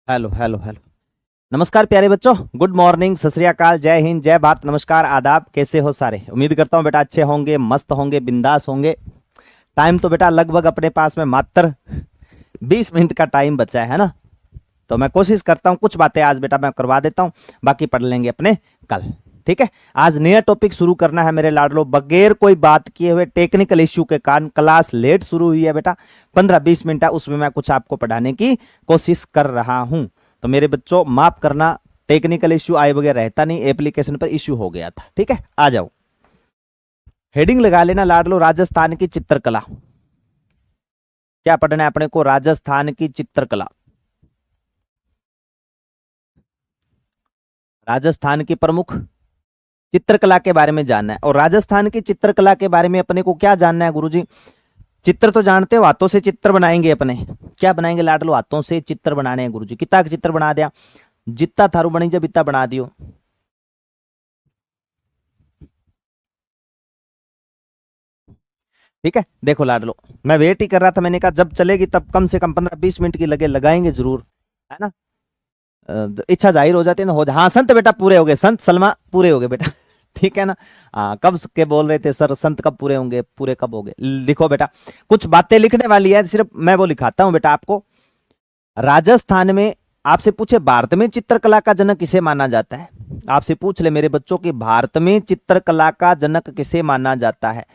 Hello hello hello. नमस्कार प्यारे बच्चों, गुड मॉर्निंग, सत श्री अकाल, जय हिंद, जय भारत, नमस्कार, आदाब। कैसे हो सारे? उम्मीद करता हूँ बेटा अच्छे होंगे, मस्त होंगे, बिंदास होंगे। टाइम तो बेटा लगभग अपने पास में मात्र 20 मिनट का टाइम बचा है ना। तो मैं कोशिश करता हूँ कुछ बातें आज बेटा मैं करवा देता हूँ, बाकी पढ़ लेंगे अपने कल। ठीक है, आज नया टॉपिक शुरू करना है मेरे लाडलो। बगैर कोई बात किए हुए टेक्निकल इश्यू के कारण क्लास लेट शुरू हुई है बेटा। 15-20 मिनट है, उसमें मैं कुछ आपको पढ़ाने की कोशिश कर रहा हूं। तो मेरे बच्चों माफ करना, टेक्निकल इश्यू आए बगैर रहता नहीं, एप्लीकेशन पर इश्यू हो गया था। ठीक है, आ जाओ, हेडिंग लगा लेना लाडलो, राजस्थान की चित्रकला। क्या पढ़ना है अपने को? राजस्थान की चित्रकला। राजस्थान की प्रमुख चित्रकला के बारे में जानना है। और राजस्थान की चित्रकला के बारे में अपने को क्या जानना है गुरुजी? चित्र तो जानते हो, हाथों से चित्र बनाएंगे अपने। क्या बनाएंगे लाडलो? हाथों से चित्र बनाने हैं गुरुजी। कितना चित्र बना दिया? जितना थारू बनी जब इतना बना दियो। ठीक है, देखो लाडलो, मैं वेट ही कर रहा था, मैंने कहा जब चलेगी तब कम से कम 15-20 मिनट की लगे लगाएंगे जरूर, है ना। इच्छा जाहिर हो जाती है ना, हो जाए। हाँ संत बेटा पूरे हो गए, संत सलमा पूरे हो गए बेटा। ठीक है ना। कब के बोल रहे थे सर संत कब पूरे होंगे, पूरे कब हो गए? लिखो बेटा, कुछ बातें लिखने वाली है, सिर्फ मैं वो लिखाता हूं बेटा आपको। राजस्थान में आपसे पूछे भारत में चित्रकला का जनक किसे माना जाता है? आपसे पूछ ले मेरे बच्चों कि भारत में चित्रकला का जनक किसे माना जाता है?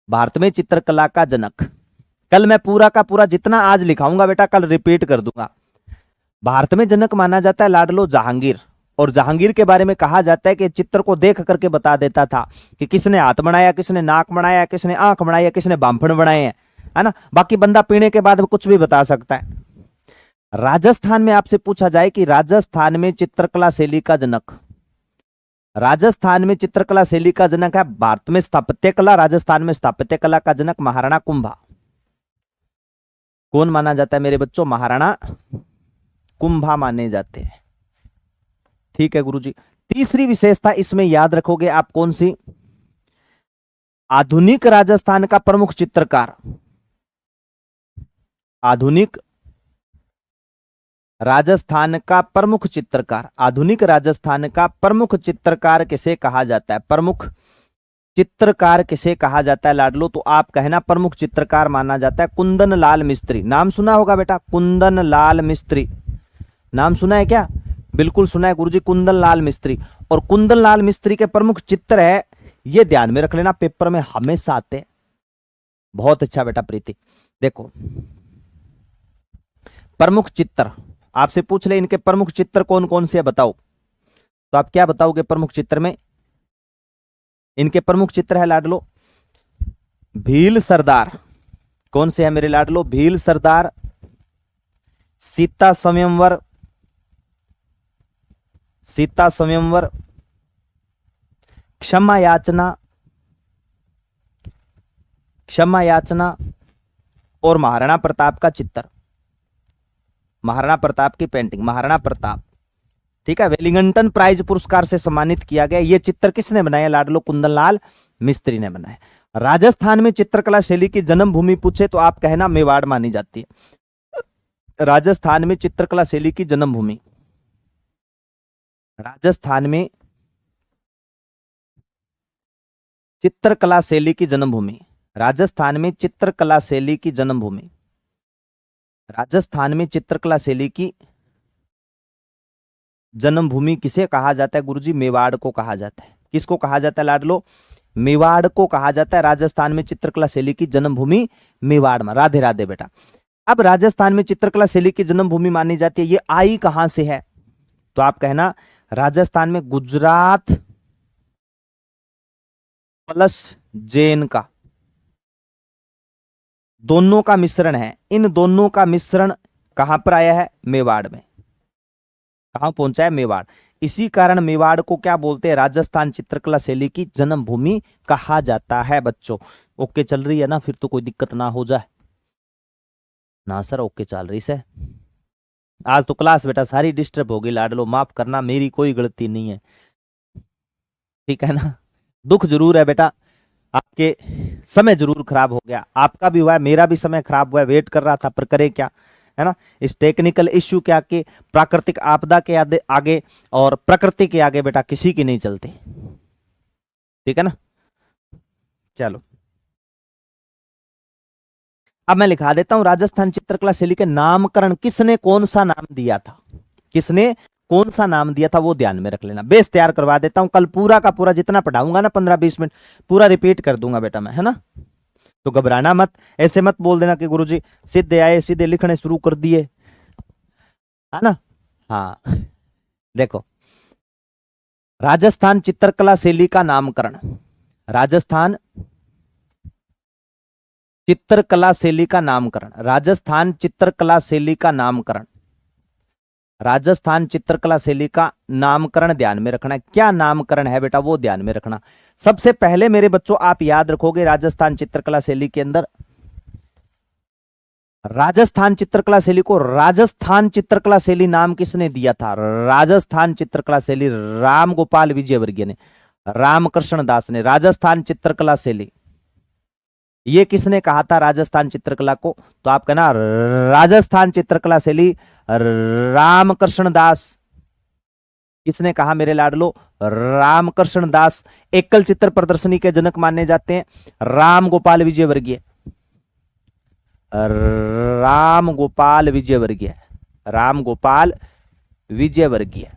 भारत में चित्रकला का जनक कल मैं पूरा का पूरा जितना आज लिखाऊंगा बेटा कल रिपीट कर दूंगा। भारत में जनक माना जाता है लाडलो जहांगीर। और जहांगीर के बारे में कहा जाता है कि चित्र को देख करके बता देता था कि किसने हाथ बनाया, किसने नाक बनाया, किसने आंख बनाया, किसने बांफड़ बनाए हैं, है ना। बाकी बंदा पीने के बाद कुछ भी बता सकता है। राजस्थान में आपसे पूछा जाए कि राजस्थान में चित्रकला शैली का जनक, राजस्थान में चित्रकला शैली का जनक है। भारत में स्थापत्य कला, राजस्थान में स्थापत्य कला का जनक महाराणा कुंभा। कौन माना जाता है मेरे बच्चों? महाराणा कुंभा माने जाते हैं। ठीक है गुरुजी। तीसरी विशेषता इसमें याद रखोगे आप कौन सी? आधुनिक राजस्थान का प्रमुख चित्रकार, आधुनिक राजस्थान का प्रमुख चित्रकार, आधुनिक राजस्थान का प्रमुख चित्रकार किसे कहा जाता है? प्रमुख चित्रकार किसे कहा जाता है लाडलो? तो आप कहना प्रमुख चित्रकार माना जाता है कुंदन लाल मिस्त्री। नाम सुना होगा बेटा, कुंदन लाल मिस्त्री। नाम सुना है क्या? बिल्कुल सुना है गुरुजी, कुंदन लाल मिस्त्री। और कुंदन लाल मिस्त्री के प्रमुख चित्र है, ये ध्यान में रख लेना, पेपर में हमेशा आते हैं। बहुत अच्छा बेटा प्रीति। देखो प्रमुख चित्र आपसे पूछ ले, इनके प्रमुख चित्र कौन कौन से बताओ, तो आप क्या बताओगे प्रमुख चित्र में? इनके प्रमुख चित्र है लाडलो भील सरदार। कौन से है मेरे लाडलो? भील सरदार, सीता स्वयंवर, सीता स्वयंवर, क्षमा याचना, क्षमा याचना, और महाराणा प्रताप का चित्र, महाराणा प्रताप की पेंटिंग, महाराणा प्रताप। ठीक है, वेलिंगटन प्राइज पुरस्कार से सम्मानित किया गया। ये चित्र किसने बनाया लाडलो? कुंदन लाल मिस्त्री ने बनाया। राजस्थान में चित्रकला शैली की जन्मभूमि पूछे तो आप कहना मेवाड़ मानी जाती है। राजस्थान में चित्रकला शैली की जन्मभूमि, राजस्थान में चित्रकला शैली की जन्मभूमि, राजस्थान में चित्रकला शैली की जन्मभूमि, राजस्थान में चित्रकला शैली की जन्मभूमि किसे कहा जाता है गुरुजी? मेवाड़ को कहा जाता है। किसको कहा जाता है लाडलो? मेवाड़ को कहा जाता है। राजस्थान में चित्रकला शैली की जन्मभूमि मेवाड़ में। राधे राधे बेटा। अब राजस्थान में चित्रकला शैली की जन्मभूमि मानी जाती है, ये आई कहां से है? तो आप कहना राजस्थान में गुजरात प्लस जैन का, दोनों का मिश्रण है। इन दोनों का मिश्रण कहां पर आया है? मेवाड़ में। कहां पहुंचा है? मेवाड़। इसी कारण मेवाड़ को क्या बोलते हैं? राजस्थान चित्रकला शैली की जन्मभूमि कहा जाता है बच्चों। ओके चल रही है ना? फिर तो कोई दिक्कत ना हो जाए ना सर, ओके चल रही से। आज तो क्लास बेटा सारी डिस्टर्ब हो गई लाडलो, माफ करना, मेरी कोई गलती नहीं है। ठीक है ना। दुख जरूर है बेटा, आपके समय जरूर खराब हो गया, आपका भी हुआ है, मेरा भी समय खराब हुआ है, वेट कर रहा था पर करे क्या, है ना। इस टेक्निकल इश्यू के आगे, प्राकृतिक आपदा के आगे और प्रकृति के आगे बेटा किसी की नहीं चलती, ठीक है ना। चलो अब मैं लिखा देता हूं राजस्थान चित्रकला शैली के नामकरण किसने कौन सा नाम दिया था, किसने कौन सा नाम दिया था वो ध्यान में रख लेना। बेस तैयार करवा देता हूं, कल पूरा का पूरा जितना पढ़ाऊंगा ना 15-20 मिनट पूरा रिपीट कर दूंगा बेटा मैं, है ना। तो घबराना मत, ऐसे मत बोल देना कि गुरुजी सीधे आए सीधे लिखने शुरू कर दिए, है ना। हाँ देखो राजस्थान चित्रकला शैली का नामकरण, राजस्थान चित्रकला शैली का नामकरण, राजस्थान चित्रकला शैली का नामकरण, राजस्थान चित्रकला शैली का नामकरण ध्यान में रखना है। क्या नामकरण है बेटा वो ध्यान में रखना। सबसे पहले मेरे बच्चों आप याद रखोगे राजस्थान चित्रकला शैली के अंदर, राजस्थान चित्रकला शैली को राजस्थान चित्रकला शैली नाम किसने दिया था। राजस्थान चित्रकला शैली राम गोपाल विजयवर्गीय ने, रामकृष्ण दास ने। राजस्थान चित्रकला शैली ये किसने कहा था राजस्थान चित्रकला को, तो आप कहना राजस्थान चित्रकला शैली रामकृष्ण दास। किसने कहा मेरे लाडलो, रामकृष्ण दास। एकल चित्र प्रदर्शनी के जनक माने जाते हैं राम गोपाल विजयवर्गीय, राम गोपाल विजयवर्गीय, राम गोपाल विजयवर्गीय,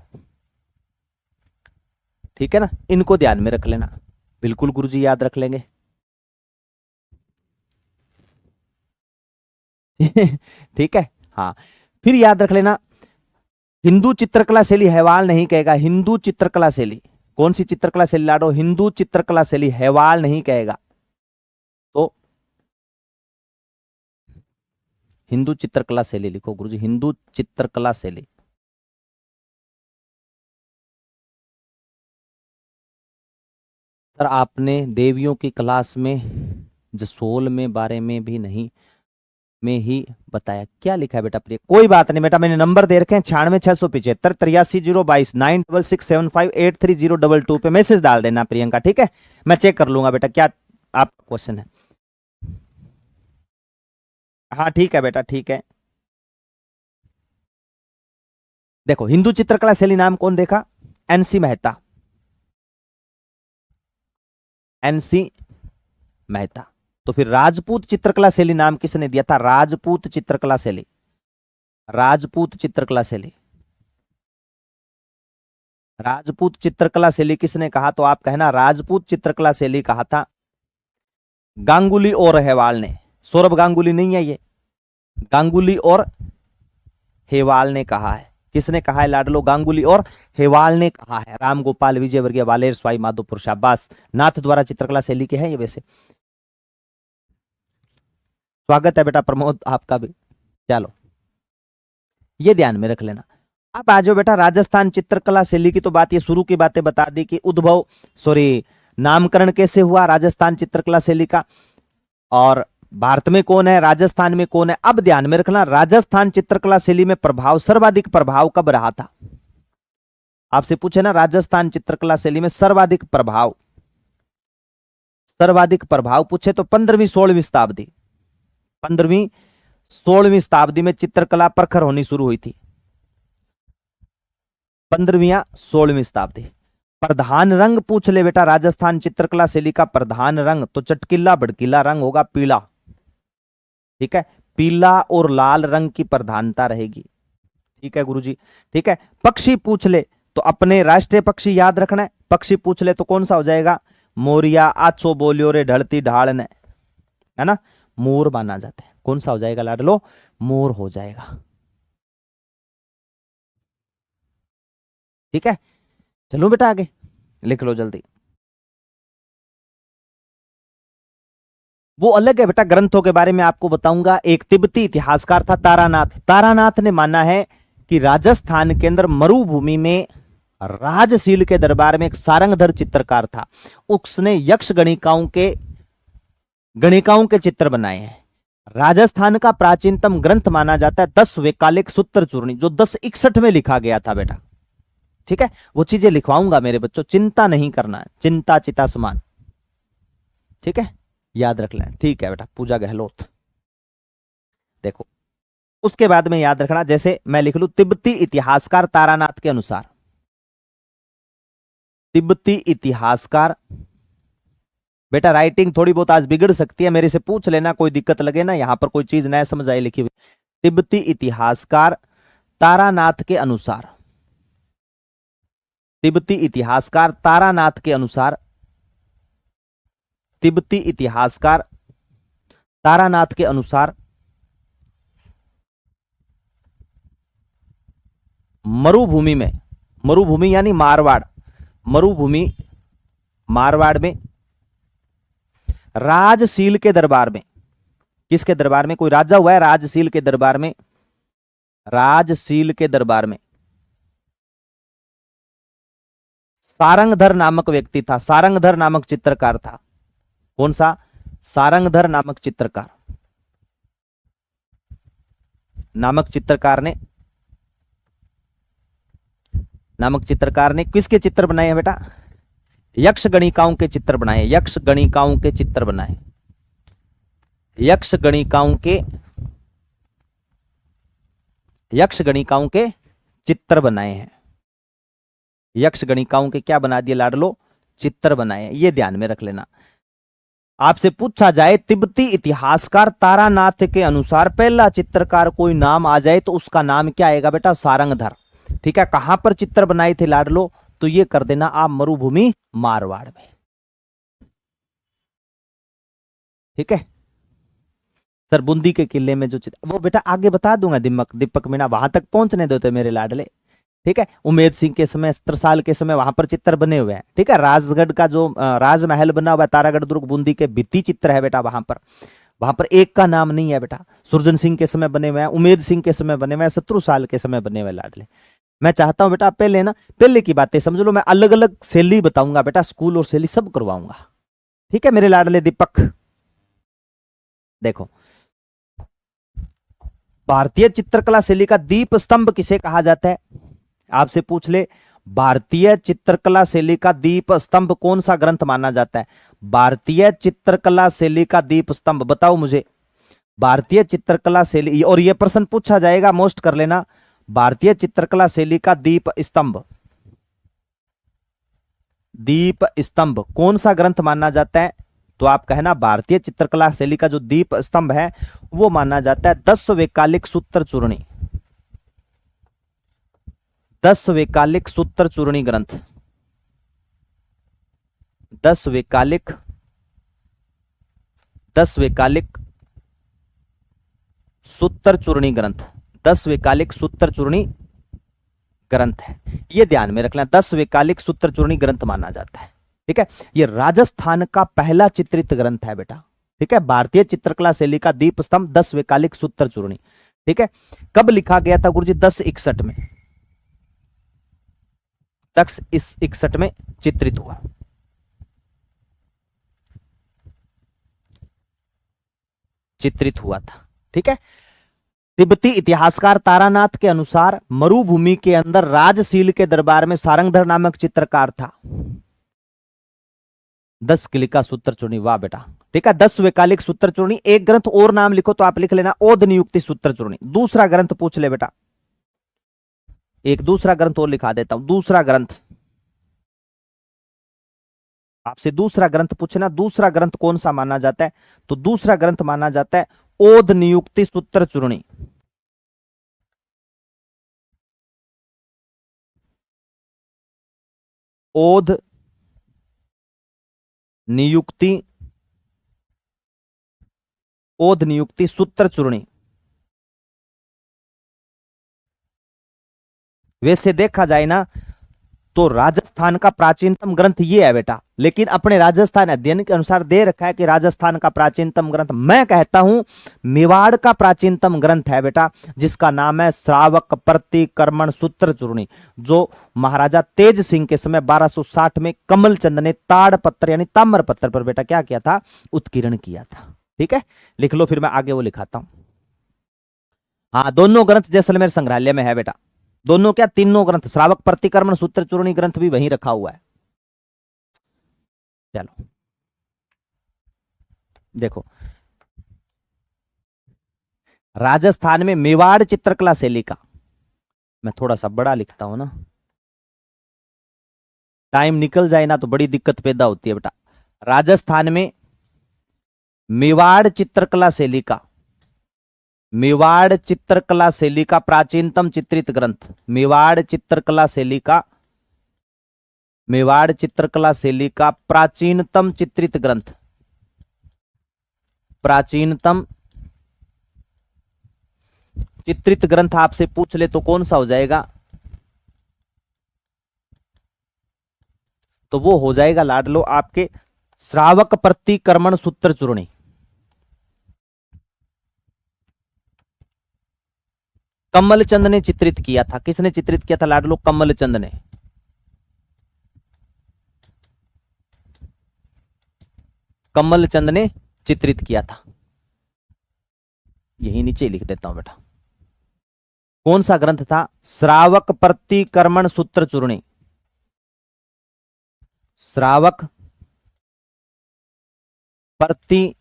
ठीक है ना। इनको ध्यान में रख लेना, बिल्कुल गुरुजी याद रख लेंगे ठीक है। हाँ फिर याद रख लेना हिंदू चित्रकला शैली हैवाल नहीं कहेगा, हिंदू चित्रकला शैली, कौन सी चित्रकला शैली लाडो, हिंदू चित्रकला शैली हैवाल नहीं कहेगा। तो हिंदू चित्रकला शैली लिखो गुरुजी, हिंदू चित्रकला शैली। सर आपने देवियों की क्लास में जसोल में बारे में भी नहीं में ही बताया, क्या लिखा है बेटा प्रिय। कोई बात नहीं बेटा, मैंने नंबर दे रखे हैं 96,675 83,022 9667583022 पे मैसेज डाल देना प्रियंका, ठीक है। मैं चेक कर लूंगा बेटा क्या आपका क्वेश्चन है। हाँ ठीक है बेटा ठीक है। देखो हिंदू चित्रकला शैली नाम कौन देखा, एनसी मेहता, एनसी मेहता। तो फिर राजपूत चित्रकला शैली नाम किसने दिया था, राजपूत चित्रकला शैली, राजपूत चित्रकला शैली, राजपूत चित्रकला शैली किसने कहा, तो आप कहना राजपूत चित्रकला शैली कहा था गांगुली और हेवाल ने। सौरभ गांगुली नहीं है ये, गांगुली और हेवाल ने कहा है। किसने कहा है लाडलो, गांगुली और हेवाल ने कहा है। राम गोपाल विजयवर्गीय, वालेर स्वाई माधोपुर, शाबाश। नाथ द्वारा चित्रकला शैली के हैं ये वैसे। स्वागत है बेटा प्रमोद आपका भी। चलो ये ध्यान में रख लेना। अब आ जाओ बेटा राजस्थान चित्रकला शैली की तो बात, ये शुरू की बातें बता दी कि उद्भव सॉरी नामकरण कैसे हुआ राजस्थान चित्रकला शैली का, और भारत में कौन है, राजस्थान में कौन है। अब ध्यान में रखना राजस्थान चित्रकला शैली में प्रभाव, सर्वाधिक प्रभाव कब रहा था। आपसे पूछे ना राजस्थान चित्रकला शैली में सर्वाधिक प्रभाव, सर्वाधिक प्रभाव पूछे तो 15वीं-16वीं शताब्दी, 15वीं-16वीं शताब्दी में चित्रकला प्रखर होनी शुरू हुई थी। 15वीं या 16वीं शताब्दी। प्रधान रंग पूछ ले बेटा राजस्थान चित्रकला शैली का प्रधान रंग, तो चटकीला भड़कीला रंग होगा पीला, ठीक है। पीला और लाल रंग की प्रधानता रहेगी, ठीक है गुरुजी, ठीक है। पक्षी पूछ ले तो अपने राष्ट्रीय पक्षी याद रखना है। पक्षी पूछ ले तो कौन सा हो जाएगा, मोरिया, आछो बोलियो रे ढलती ढाल ने, है ना, मोर माना जाता है। कौन सा हो जाएगा लाडलो, मोर हो जाएगा, ठीक है। चलो बेटा आगे लिख लो जल्दी। वो अलग है बेटा, ग्रंथों के बारे में आपको बताऊंगा। एक तिब्बती इतिहासकार था तारानाथ, तारानाथ ने माना है कि राजस्थान के अंदर मरुभूमि में राजशील के दरबार में एक सारंगधर चित्रकार था, उसने यक्ष गणिकाओं के चित्र बनाए हैं। राजस्थान का प्राचीनतम ग्रंथ माना जाता है 10 वैकालिक सूत्र चूर्णी, जो 1061 में लिखा गया था बेटा, ठीक है। वो चीजें लिखवाऊंगा मेरे बच्चों, चिंता नहीं करना है, चिंता चिता समान, ठीक है, याद रख लें, ठीक है बेटा। पूजा गहलोत देखो उसके बाद में याद रखना, जैसे मैं लिख लूं तिब्बती इतिहासकार तारानाथ के अनुसार, तिब्बती इतिहासकार, बेटा राइटिंग थोड़ी बहुत आज बिगड़ सकती है, मेरे से पूछ लेना, कोई दिक्कत लगे ना, यहां पर कोई चीज नया समझ आई लिखी हुई। तिब्बती इतिहासकार तारानाथ के अनुसार, तिब्बती इतिहासकार तारानाथ के अनुसार, तिब्बती इतिहासकार तारानाथ के अनुसार मरुभूमि में, मरुभूमि यानी मारवाड़, मरुभूमि मारवाड़ में राजशील के दरबार में, किसके दरबार में, कोई राजा हुआ है राजशील के दरबार में, राजशील के दरबार में सारंगधर नामक व्यक्ति था, सारंगधर नामक चित्रकार था। कौन सा? सारंगधर नामक चित्रकार, नामक चित्रकार ने, नामक चित्रकार ने किसके चित्र बनाए हैं बेटा? यक्ष गणिकाओं के चित्र बनाए, यक्ष गणिकाओं के चित्र बनाए, यक्ष गणिकाओं के, यक्ष गणिकाओं के चित्र बनाए हैं। यक्ष गणिकाओं के क्या बना दिए लाडलो? चित्र बनाए हैं, ये ध्यान में रख लेना। आपसे पूछा जाए तिब्बती इतिहासकार तारानाथ के अनुसार पहला चित्रकार कोई नाम आ जाए तो उसका नाम क्या आएगा बेटा? सारंगधर। ठीक है, कहां पर चित्र बनाए थे लाडलो? तो ये कर देना आप, मरुभूमि मारवाड़ में। ठीक है सर, बूंदी के किले में जो चित्र, वो बेटा आगे बता दूंगा, दीपक मीणा, वहां तक पहुंचने दो तो मेरे लाडले। ठीक है, उमेद सिंह के समय, तरसाल के समय वहां पर चित्र बने हुए हैं। ठीक है, राजगढ़ का जो राजमहल बना हुआ है, तारागढ़ दुर्ग बूंदी के भित्ति चित्र है बेटा वहां पर, वहां पर एक का नाम नहीं है बेटा। सुरजन सिंह के समय बने हुए हैं, उमेद सिंह के समय बने हुए हैं, शत्रुसाल के समय बने हुए लाडले। मैं चाहता हूं बेटा पहले ना, पहले की बातें समझ लो, मैं अलग अलग शैली बताऊंगा बेटा, स्कूल और शैली सब करवाऊंगा। ठीक है मेरे लाडले दीपक, देखो भारतीय चित्रकला शैली का दीप स्तंभ किसे कहा जाता है? आपसे पूछ ले, भारतीय चित्रकला शैली का दीप स्तंभ कौन सा ग्रंथ माना जाता है? भारतीय चित्रकला शैली का दीप स्तंभ बताओ मुझे। भारतीय चित्रकला शैली, और यह प्रश्न पूछा जाएगा, मोस्ट कर लेना, भारतीय चित्रकला शैली का दीप स्तंभ, दीप स्तंभ कौन सा ग्रंथ माना जाता है? तो आप कहना भारतीय चित्रकला शैली का जो दीप स्तंभ है वो माना जाता है 10 वैकालिक सूत्र चूर्णी, 10 वैकालिक सूत्र चूर्णी ग्रंथ, 10 वैकालिक, 10 वैकालिक सूत्र चूर्णी ग्रंथ, 10 वैकालिक सूत्र चूर्णी ग्रंथ है, ये ध्यान में रखना, 10 वैकालिक सूत्र चूर्णी ग्रंथ माना जाता है। ठीक है, ये राजस्थान का पहला चित्रित ग्रंथ है बेटा। ठीक है, भारतीय चित्रकला शैली का दीप स्तंभ 10 वैकालिक सूत्र चूर्णी। ठीक है, कब लिखा गया था गुरुजी? 1061 में, 1061 में चित्रित हुआ। चित्रित हुआ था। ठीक है, तिब्बती इतिहासकार तारानाथ के अनुसार मरुभूमि के अंदर राजशील के दरबार में सारंगधर नामक चित्रकार था। 10 किलिका सूत्र चूर्णी, वाह बेटा। ठीक है, 10 वैकालिक सूत्र चूर्णी। एक ग्रंथ और नाम लिखो तो आप लिख लेना ओद नियुक्ति सूत्र चूर्णी। दूसरा ग्रंथ पूछ ले बेटा, एक दूसरा ग्रंथ और लिखा देता हूं। दूसरा ग्रंथ, आपसे दूसरा ग्रंथ पूछना, दूसरा ग्रंथ कौन सा माना जाता है? तो दूसरा ग्रंथ माना जाता है ओद नियुक्ति सूत्र चूर्णी। ओद नियुक्ति, ओद नियुक्ति सूत्र चूर्णी। वैसे देखा जाए ना तो राजस्थान का प्राचीनतम ग्रंथ ये है बेटा, लेकिन अपने राजस्थान अध्ययन के अनुसार दे रखा है कि राजस्थान का प्राचीनतम ग्रंथ, मैं कहता हूं मेवाड़ का प्राचीनतम ग्रंथ है बेटा, जिसका नाम है श्रावक प्रतिक्रमण सूत्र चूर्णी, जो महाराजा तेज सिंह के समय 1260 में कमल चंद ने ताड़ पत्थर यानी ताम्र पत्थर पर बेटा क्या किया था? उत्कीर्ण किया था। ठीक है, लिख लो, फिर मैं आगे वो लिखाता हूं। हाँ, दोनों ग्रंथ जैसलमेर संग्रहालय में है बेटा, दोनों क्या, तीनों ग्रंथ, श्रावक प्रतिक्रमण सूत्र चूर्णी ग्रंथ भी वहीं रखा हुआ है। चलो देखो, राजस्थान में मेवाड़ चित्रकला शैली का, मैं थोड़ा सा बड़ा लिखता हूं ना, टाइम निकल जाए ना तो बड़ी दिक्कत पैदा होती है बेटा। राजस्थान में मेवाड़ चित्रकला शैली का, मेवाड़ चित्रकला शैली का प्राचीनतम चित्रित ग्रंथ, मेवाड़ चित्रकला शैली का, मेवाड़ चित्रकला शैली का प्राचीनतम चित्रित ग्रंथ, प्राचीनतम चित्रित ग्रंथ आपसे पूछ ले तो कौन सा हो जाएगा? तो वो हो जाएगा लाडलो आपके श्रावक प्रतिक्रमण सूत्र चूर्णी। कमलचंद ने चित्रित किया था। किसने चित्रित किया था लाडलो? कमलचंद ने। कमलचंद ने चित्रित किया था। यही नीचे लिख देता हूं बेटा। कौन सा ग्रंथ था? श्रावक प्रतिक्रमण सूत्र चूर्णी। श्रावक प्रतिक्रमण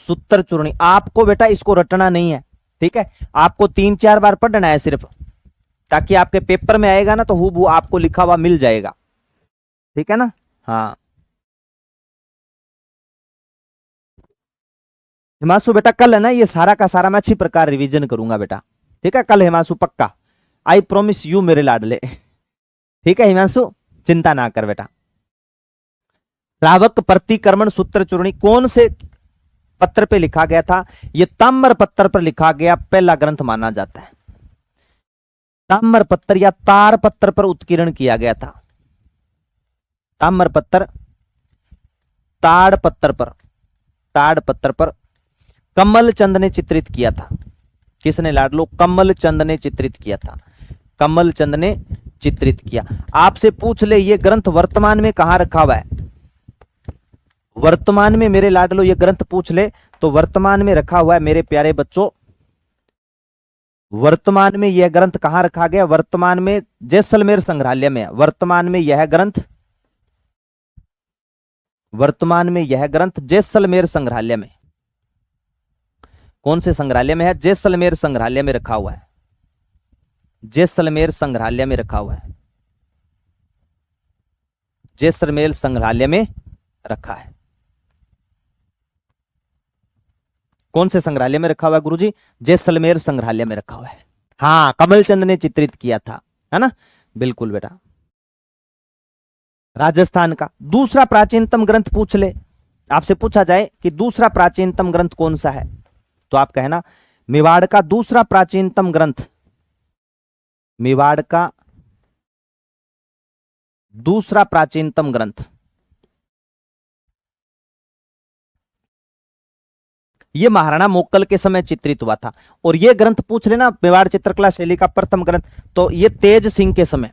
सूत्र चूर्णी। आपको बेटा इसको रटना नहीं है, ठीक है, आपको 3-4 बार पढ़ना है सिर्फ, ताकि आपके पेपर में आएगा ना तो हूबहू आपको लिखा हुआ मिल जाएगा, ठीक है ना। हाँ हिमांशु बेटा कल है ना ये सारा का सारा मैं अच्छी प्रकार रिवीजन करूंगा बेटा, ठीक है, कल हिमांशु पक्का, आई प्रोमिस यू मेरे लाडले, ठीक है हिमांशु, चिंता ना कर बेटा। श्रावक प्रतिक्रमण सूत्र चूर्णी कौन से पत्र पे लिखा गया था? ये ताम्र पत्थर पर लिखा गया पहला ग्रंथ माना जाता है। ताम्र पत्थर या तार पत्थर पर उत्कीर्ण किया गया था। ताम्र पत्थर, ताड़ पत्थर पर, ताड़ पत्थर पर कमलचंद ने चित्रित किया था। किसने लाडलो? कमलचंद ने चित्रित किया था। कमलचंद ने चित्रित किया। आपसे पूछ ले ये ग्रंथ वर्तमान में कहां रखा हुआ है? वर्तमान में मेरे लाडलो ये ग्रंथ पूछ ले तो वर्तमान में रखा हुआ है मेरे प्यारे बच्चों। वर्तमान में यह ग्रंथ कहां रखा गया? वर्तमान में जैसलमेर संग्रहालय में। वर्तमान में यह ग्रंथ, वर्तमान में यह ग्रंथ जैसलमेर संग्रहालय में। कौन से संग्रहालय में है? जैसलमेर संग्रहालय में रखा हुआ है। जैसलमेर संग्रहालय में रखा हुआ है। जैसलमेर संग्रहालय में रखा है। कौन से संग्रहालय में रखा हुआ है गुरुजी? जैसलमेर संग्रहालय में रखा हुआ है। हाँ कमलचंद ने चित्रित किया था, है ना, बिल्कुल बेटा। राजस्थान का दूसरा प्राचीनतम ग्रंथ पूछ ले, आपसे पूछा जाए कि दूसरा प्राचीनतम ग्रंथ कौन सा है, तो आप कहना मेवाड़ का दूसरा प्राचीनतम ग्रंथ, मेवाड़ का दूसरा प्राचीनतम ग्रंथ। यह महाराणा मोक्कल के समय चित्रित हुआ था। और यह ग्रंथ पूछ लेना मेवाड़ चित्रकला शैली का प्रथम ग्रंथ, तो यह तेज सिंह के समय,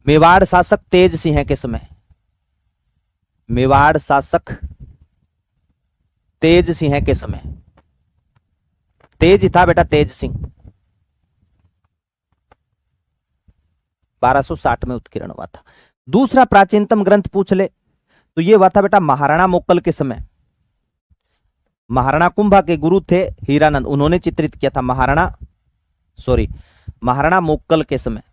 मेवाड़ शासक तेज सिंह के समय, मेवाड़ शासक तेज सिंह के समय, तेज था बेटा तेज सिंह, 1260 में उत्कीर्ण हुआ था। दूसरा प्राचीनतम ग्रंथ पूछ ले तो यह हुआ था बेटा महाराणा मोक्कल के समय। महाराणा कुंभा के गुरु थे हीरानंद, उन्होंने चित्रित किया था। महाराणा मोक्कल के समय,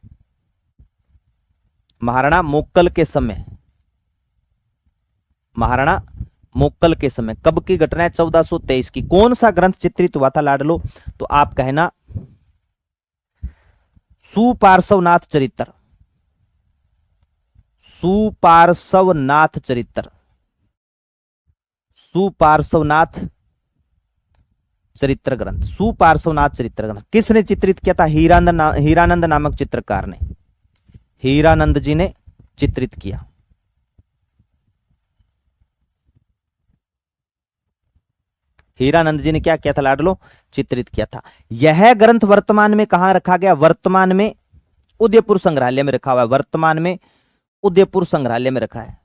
महाराणा मोक्कल के समय, महाराणा मोक्कल के समय। कब की घटना है? 1423 की। कौन सा ग्रंथ चित्रित हुआ था लाडलो? तो आप कहना सुपार्श्वनाथ चरित्र, सुपार्श्वनाथ चरित्र, सुपार्श्वनाथ चरित्र ग्रंथ, सुपार्श्वनाथ चरित्र ग्रंथ। किसने चित्रित किया था? हीरानंद नामक चित्रकार ने, हीरानंद जी ने चित्रित किया। हीरानंद जी ने क्या किया था लाडलो? चित्रित किया था। यह ग्रंथ वर्तमान में कहां रखा गया? वर्तमान में उदयपुर संग्रहालय में रखा हुआ है। वर्तमान में उदयपुर संग्रहालय में रखा है।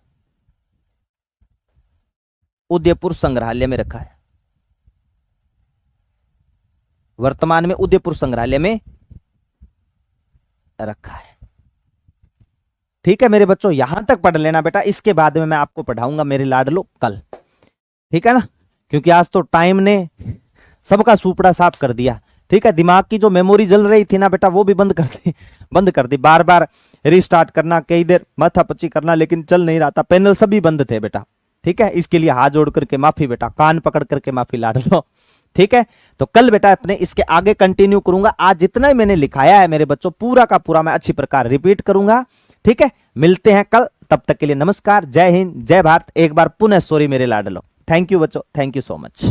उदयपुर संग्रहालय में रखा है। वर्तमान में उदयपुर संग्रहालय में रखा है। ठीक है मेरे बच्चों, यहां तक पढ़ लेना बेटा, इसके बाद में मैं आपको पढ़ाऊंगा मेरे लाडलो कल। ठीक है ना, क्योंकि आज तो टाइम ने सबका सुपड़ा साफ कर दिया। ठीक है, दिमाग की जो मेमोरी जल रही थी ना बेटा वो भी बंद कर दी। बार बार रिस्टार्ट करना, कई देर माथापच्ची करना, लेकिन चल नहीं रहा था, पैनल सभी बंद थे बेटा। ठीक है, इसके लिए हाथ जोड़ करके माफी बेटा, कान पकड़ करके माफी लाड लो। ठीक है, तो कल बेटा अपने इसके आगे कंटिन्यू करूंगा। आज जितना ही मैंने लिखाया है मेरे बच्चों पूरा का पूरा मैं अच्छी प्रकार रिपीट करूंगा। ठीक है, मिलते हैं कल, तब तक के लिए नमस्कार, जय हिंद, जय भारत। एक बार पुनः सॉरी मेरे लाडलो। थैंक यू बच्चों, थैंक यू सो मच।